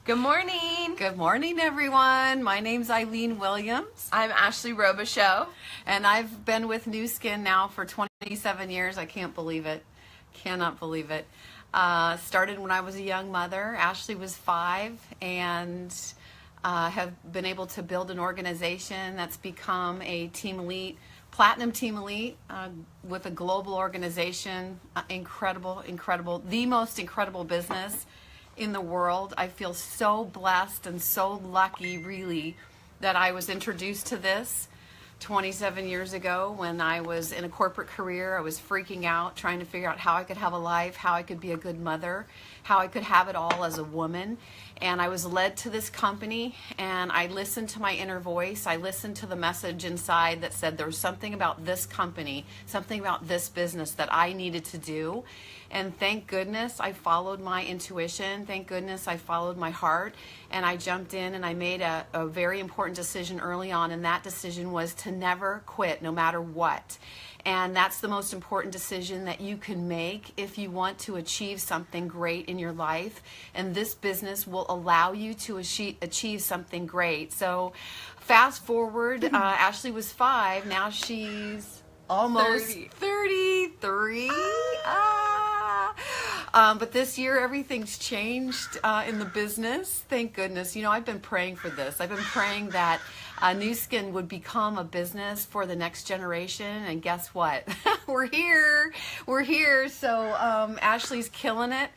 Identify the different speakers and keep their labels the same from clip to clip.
Speaker 1: Good morning.
Speaker 2: Good morning, everyone. My name's Eileen Williams.
Speaker 1: I'm Ashley Robichaud.
Speaker 2: And I've been with New Skin now for 27 years. I can't believe it. Cannot believe it. Started when I was a young mother. Ashley was 5, and have been able to build an organization that's become a Team Elite, Platinum Team Elite, with a global organization. Incredible, the most incredible business in the world. I feel so blessed and so lucky, really, that I was introduced to this 27 years ago when I was in a corporate career. I was freaking out, trying to figure out how I could have a life, how I could be a good mother, how I could have it all as a woman. And I was led to this company, and I listened to my inner voice. I listened to the message inside that said there was something about this company, something about this business that I needed to do. And thank goodness I followed my intuition. Thank goodness I followed my heart, and I jumped in and I made a very important decision early on, and that decision was to never quit no matter what. And that's the most important decision that you can make if you want to achieve something great in your life. And this business will allow you to achieve something great. So fast forward, Ashley was 5, now she's almost 33. But this year, everything's changed in the business. Thank goodness. You know, I've been praying for this. I've been praying that New Skin would become a business for the next generation. And guess what? We're here. We're here. So Ashley's killing it.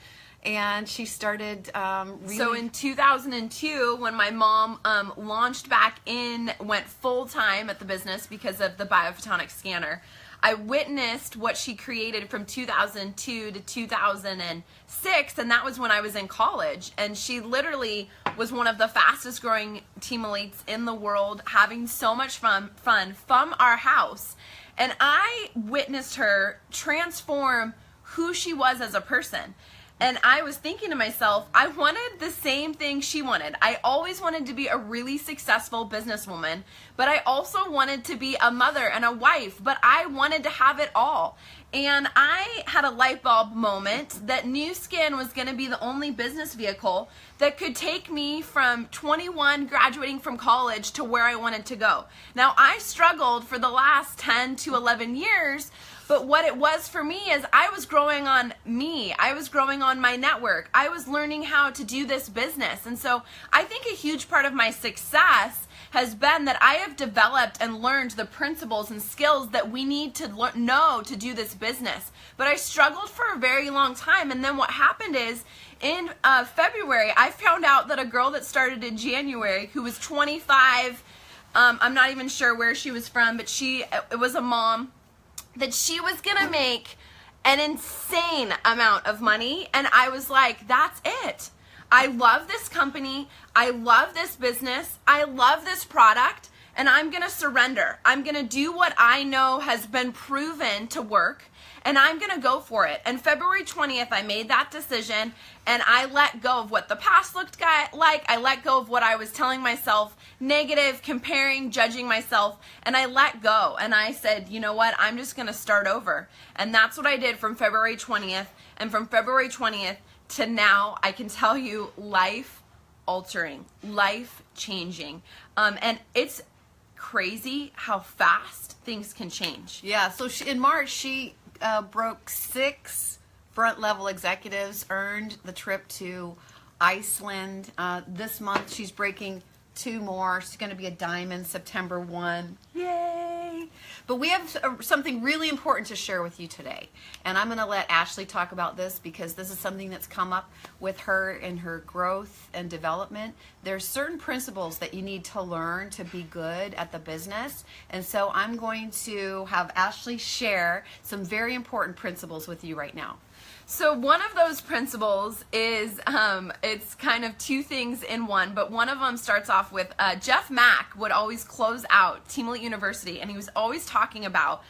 Speaker 2: And she started really...
Speaker 1: So in 2002, when my mom launched back in, went full-time at the business because of the biophotonic scanner, I witnessed what she created from 2002 to 2006, and that was when I was in college. And she literally was one of the fastest growing team elites in the world, having so much fun from our house. And I witnessed her transform who she was as a person. And I was thinking to myself, I wanted the same thing she wanted. I always wanted to be a really successful businesswoman, but I also wanted to be a mother and a wife, but I wanted to have it all. And I had a light bulb moment that New Skin was going to be the only business vehicle that could take me from 21, graduating from college, to where I wanted to go. Now, I struggled for the last 10 to 11 years, but what it was for me is I was growing on me. I was growing on my network. I was learning how to do this business. And so I think a huge part of my success has been that I have developed and learned the principles and skills that we need to know to do this business. But I struggled for a very long time. And then what happened is in February, I found out that a girl that started in January who was 25, I'm not even sure where she was from, but it was a mom, that she was gonna make an insane amount of money. And I was like, that's it. I love this company. I love this business. I love this product, and I'm gonna surrender. I'm gonna do what I know has been proven to work, and I'm gonna go for it. And February 20th, I made that decision, and I let go of what the past looked like. I let go of what I was telling myself, negative, comparing, judging myself, and I let go. And I said, you know what, I'm just gonna start over. And that's what I did from February 20th. And from February 20th to now, I can tell you, life altering, life changing. And it's crazy how fast things can change.
Speaker 2: Yeah, so in March, she broke 6 front-level executives, earned the trip to Iceland. This month, she's breaking 2 more. She's going to be a diamond September 1. Yay! But we have something really important to share with you today. And I'm going to let Ashley talk about this because this is something that's come up with her in her growth and development. There's certain principles that you need to learn to be good at the business. And so I'm going to have Ashley share some very important principles with you right now.
Speaker 1: So one of those principles is, it's kind of 2 things in one, but one of them starts off with, Jeff Mack would always close out Team Elite University, and he was always talking about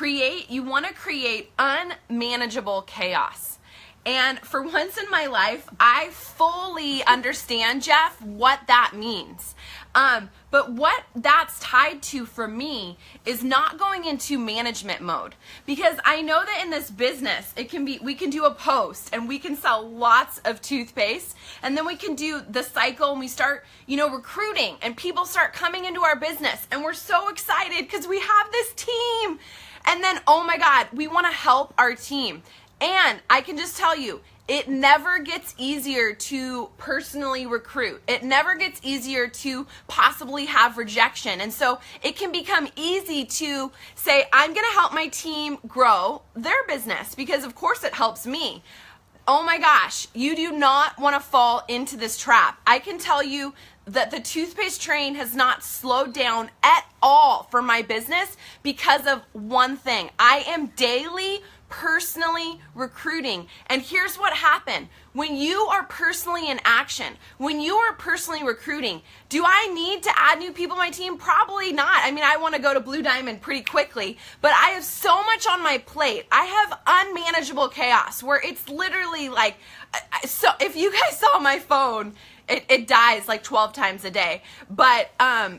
Speaker 1: you want to create unmanageable chaos. And for once in my life, I fully understand, Jeff, what that means. But what that's tied to for me is not going into management mode, because I know that in this business, we can do a post and we can sell lots of toothpaste, and then we can do the cycle and we start, recruiting, and people start coming into our business, and we're so excited because we have this team. And then, oh my God, we want to help our team. And I can just tell you, it never gets easier to personally recruit. It never gets easier to possibly have rejection. And so it can become easy to say, I'm going to help my team grow their business because of course it helps me. Oh my gosh, you do not want to fall into this trap. I can tell you that the toothpaste train has not slowed down at all for my business because of one thing. I am daily personally recruiting. And here's what happened. When you are personally in action, when you are personally recruiting, do I need to add new people on my team? Probably not. I mean, I want to go to Blue Diamond pretty quickly, but I have so much on my plate. I have unmanageable chaos where it's literally like, so if you guys saw my phone, it dies like 12 times a day. But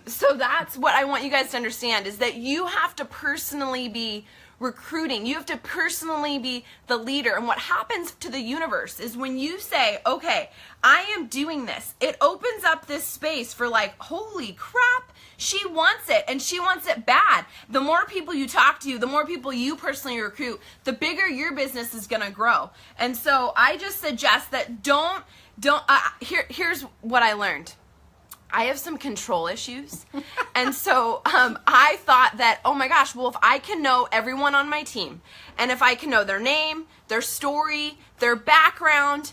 Speaker 1: so that's what I want you guys to understand, is that you have to personally be recruiting. You have to personally be the leader. And what happens to the universe is when you say, okay, I am doing this, it opens up this space for like, holy crap, she wants it, and she wants it bad. The more people you talk to, the more people you personally recruit, the bigger your business is going to grow. And so I just suggest that here's what I learned. I have some control issues. And so I thought that, oh my gosh, well, if I can know everyone on my team, and if I can know their name, their story, their background,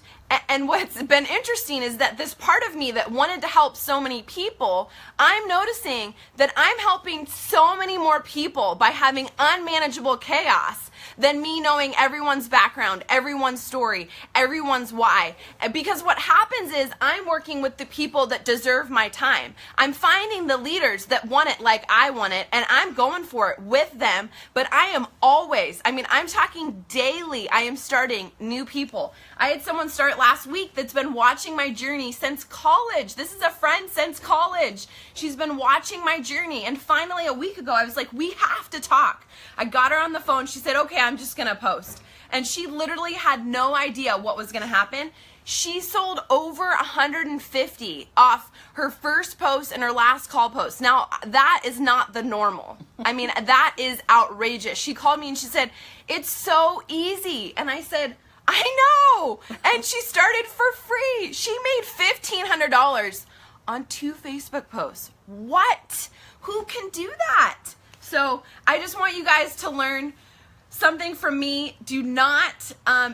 Speaker 1: and what's been interesting is that this part of me that wanted to help so many people, I'm noticing that I'm helping so many more people by having unmanageable chaos than me knowing everyone's background, everyone's story, everyone's why. Because what happens is I'm working with the people that deserve my time. I'm finding the leaders that want it like I want it, and I'm going for it with them. But I am always, I'm talking daily, I am starting new people. I had someone start last week that's been watching my journey since college. This is a friend since college. She's been watching my journey. And finally, a week ago, I was like, we have to talk. I got her on the phone. She said, okay, I'm just going to post. And she literally had no idea what was going to happen. She sold over 150 off her first post and her last call post. Now, that is not the normal. That is outrageous. She called me and she said, it's so easy. And I said, I know. And she started for free. She made $1,500 on 2 Facebook posts. What? Who can do that? So I just want you guys to learn something from me. Do not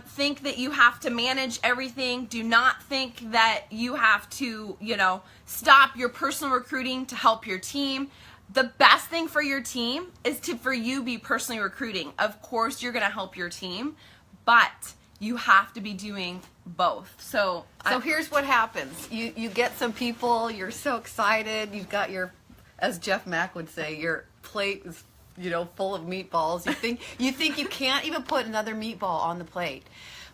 Speaker 1: think that you have to manage everything. Do not think that you have to, stop your personal recruiting to help your team. The best thing for your team is for you be personally recruiting. Of course, you're going to help your team, but you have to be doing both. So
Speaker 2: here's what happens. You get some people, you're so excited, you've got your, as Jeff Mack would say, your plate is, full of meatballs. You think you can't even put another meatball on the plate.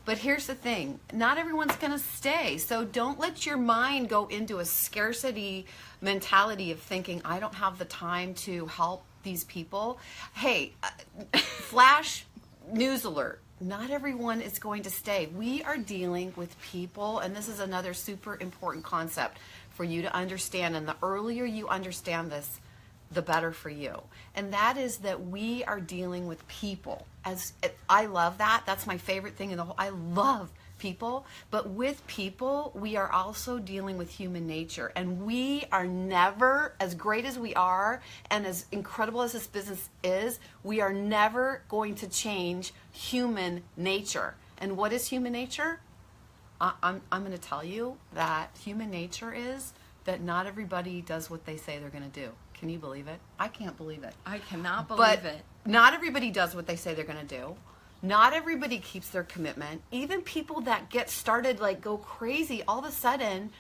Speaker 2: But here's the thing, not everyone's going to stay. So don't let your mind go into a scarcity mentality of thinking, I don't have the time to help these people. Hey, flash news alert. Not everyone is going to stay. We are dealing with people, and this is another super important concept for you to understand. And the earlier you understand this, the better for you. And that is that we are dealing with people. I love that. That's my favorite thing in the whole. I love people, but with people, we are also dealing with human nature. And we are never, as great as we are and as incredible as this business is, we are never going to change human nature. And what is human nature? I'm going to tell you that human nature is that not everybody does what they say they're going to do. Can you believe it? I can't believe it.
Speaker 1: I cannot believe it.
Speaker 2: Not everybody does what they say they're going to do. Not everybody keeps their commitment. Even people that get started, like go crazy, all of a sudden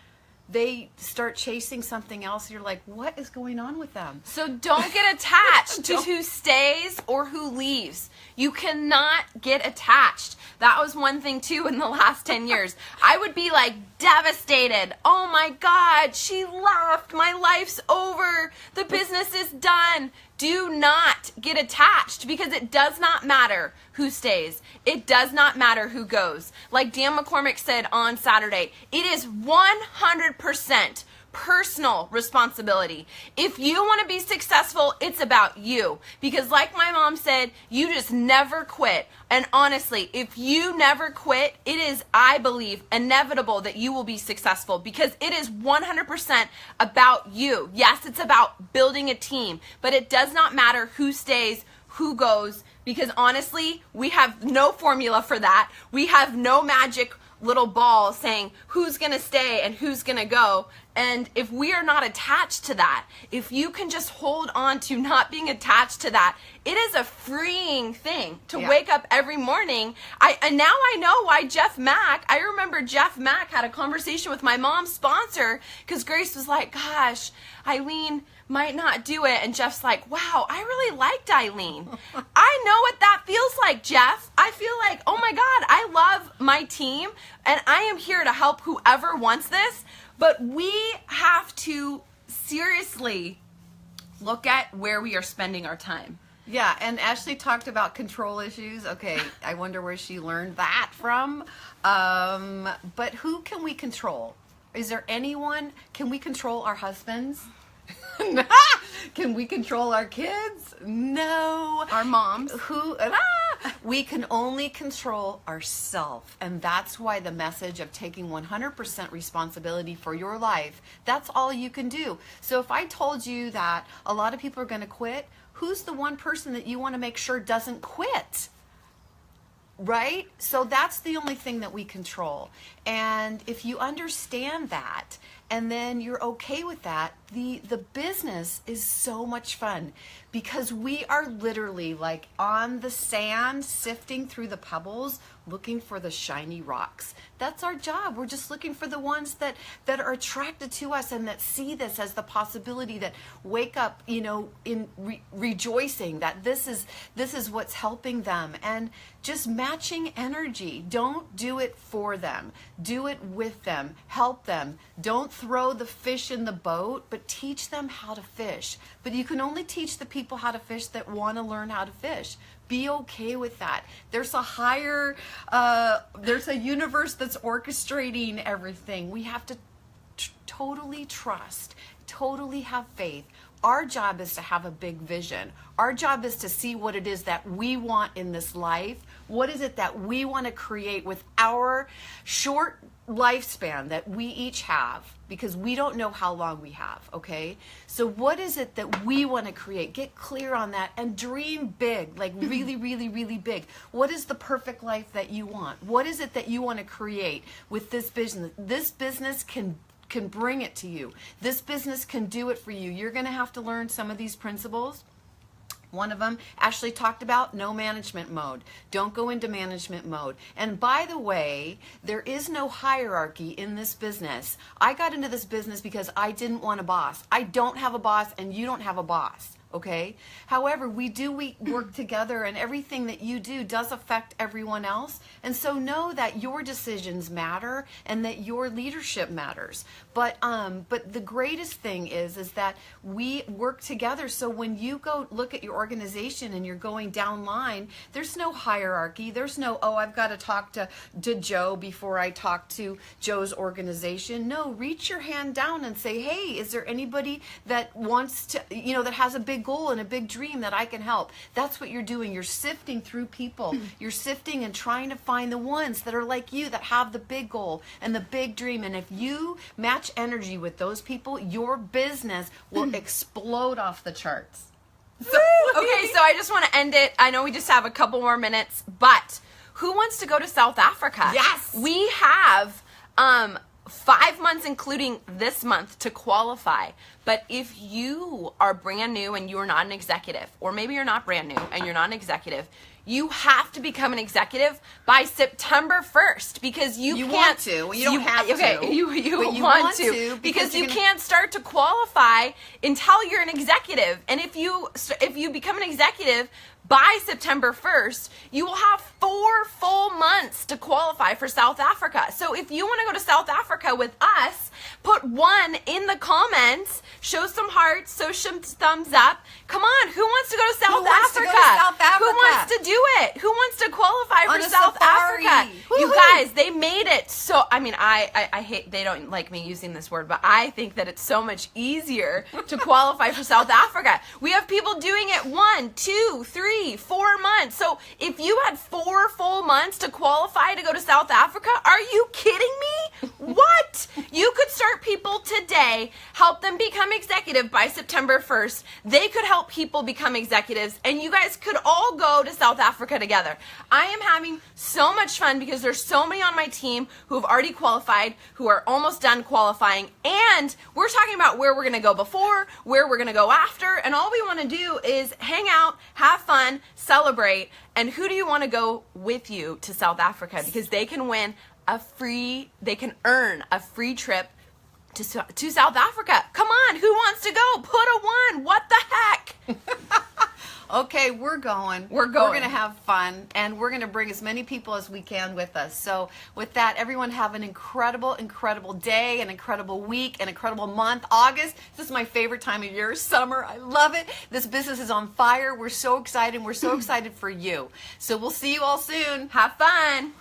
Speaker 2: they start chasing something else. You're like, what is going on with them?
Speaker 1: So don't get attached to who stays or who leaves. You cannot get attached. That was one thing too in the last 10 years. I would be like devastated. Oh my God, she left. My life's over. The business is done. Do not get attached, because it does not matter who stays. It does not matter who goes. Like Dan McCormick said on Saturday, it is 100% personal responsibility. If you want to be successful, it's about you. Because like my mom said, you just never quit. And honestly, if you never quit, it is, I believe, inevitable that you will be successful, because it is 100% about you. Yes, it's about building a team, but it does not matter who stays, who goes, because honestly, we have no formula for that. We have no magic little ball saying who's going to stay and who's going to go. And if we are not attached to that, if you can just hold on to not being attached to that, it is a freeing thing to wake up every morning. And now I know why Jeff Mack, I remember Jeff Mack had a conversation with my mom's sponsor, because Grace was like, gosh, Eileen might not do it. And Jeff's like, wow, I really liked Eileen. I know what that feels like, Jeff. I feel like, oh my God, I love my team and I am here to help whoever wants this. But we have to seriously look at where we are spending our time.
Speaker 2: Yeah, and Ashley talked about control issues. Okay, I wonder where she learned that from. But who can we control? Is there anyone? Can we control our husbands? Can we control our kids? No.
Speaker 1: Our moms.
Speaker 2: We can only control ourselves. And that's why the message of taking 100% responsibility for your life, that's all you can do. So if I told you that a lot of people are going to quit, who's the one person that you want to make sure doesn't quit? Right? So that's the only thing that we control. And if you understand that, and then you're okay with that, the business is so much fun, because we are literally like on the sand, sifting through the pebbles, looking for the shiny rocks. That's our job. We're just looking for the ones that are attracted to us and that see this as the possibility, that wake up, in rejoicing that this is what's helping them, and just matching energy. Don't do it for them. Do it with them. Help them. Don't throw the fish in the boat, but teach them how to fish. But you can only teach the people how to fish that want to learn how to fish. Be okay with that. There's a higher, there's a universe that's orchestrating everything. We have to totally trust, totally have faith. Our job is to have a big vision. Our job is to see what it is that we want in this life. What is it that we want to create with our short lifespan that we each have, because we don't know how long we have, okay? So what is it that we want to create? Get clear on that and dream big, like really, really, really big. What is the perfect life that you want? What is it that you want to create with this business? This business can bring it to you. This business can do it for you. You're going to have to learn some of these principles. One of them, Ashley talked about no management mode. Don't go into management mode. And by the way, there is no hierarchy in this business. I got into this business because I didn't want a boss. I don't have a boss, and you don't have a boss. Okay? However, we work together, and everything that you do does affect everyone else. And so know that your decisions matter and that your leadership matters. But the greatest thing is that we work together. So when you go look at your organization and you're going down line, there's no hierarchy. There's no, oh, I've got to talk to Joe before I talk to Joe's organization. No, reach your hand down and say, hey, is there anybody that wants to, that has a big goal and a big dream that I can help? That's what you're doing. You're sifting through people. You're sifting and trying to find the ones that are like you, that have the big goal and the big dream. And if you match energy with those people, your business will explode off the charts.
Speaker 1: So I just want to end it. I know we just have a couple more minutes, but who wants to go to South Africa?
Speaker 2: Yes.
Speaker 1: We have 5 months, including this month, to qualify. But if you are brand new and you are not an executive, or maybe you're not brand new and you're not an executive, you have to become an executive by September 1st because you can't.
Speaker 2: Want to. Well, you don't have to.
Speaker 1: Okay, you
Speaker 2: you
Speaker 1: want to because you can't start to qualify until you're an executive. And if you become an executive by September 1st, you will have 4 full months to qualify for South Africa. So if you want to go to South Africa with us, put 1 in the comments, show some hearts, show some thumbs up. Come on, who wants to go to South Africa? Who wants to do it? Who wants to qualify for South Africa?
Speaker 2: Woo-hoo.
Speaker 1: You guys, they made it so, I mean, I hate, they don't like me using this word, but I think that it's so much easier to qualify for South Africa. We have people doing it 1, 2, 3, 4 months. So if you had 4 full months to qualify to go to South Africa, are you kidding me? What? You could start people today, help them become executive by September 1st. They could help people become executives, and you guys could all go to South Africa together. I am having so much fun because there's so many on my team who have already qualified, who are almost done qualifying, and we're talking about where we're going to go before, where we're going to go after, and all we want to do is hang out, have fun, celebrate. And who do you want to go with you to South Africa? Because they can earn a free trip to South Africa. Come on, who wants to go? Put a 1. What the heck?
Speaker 2: Okay, we're going.
Speaker 1: We're going.
Speaker 2: We're going to have fun, and we're going to bring as many people as we can with us. So with that, everyone have an incredible, incredible day, an incredible week, an incredible month. August, this is my favorite time of year, summer. I love it. This business is on fire. We're so excited. We're so excited for you. So we'll see you all soon.
Speaker 1: Have fun.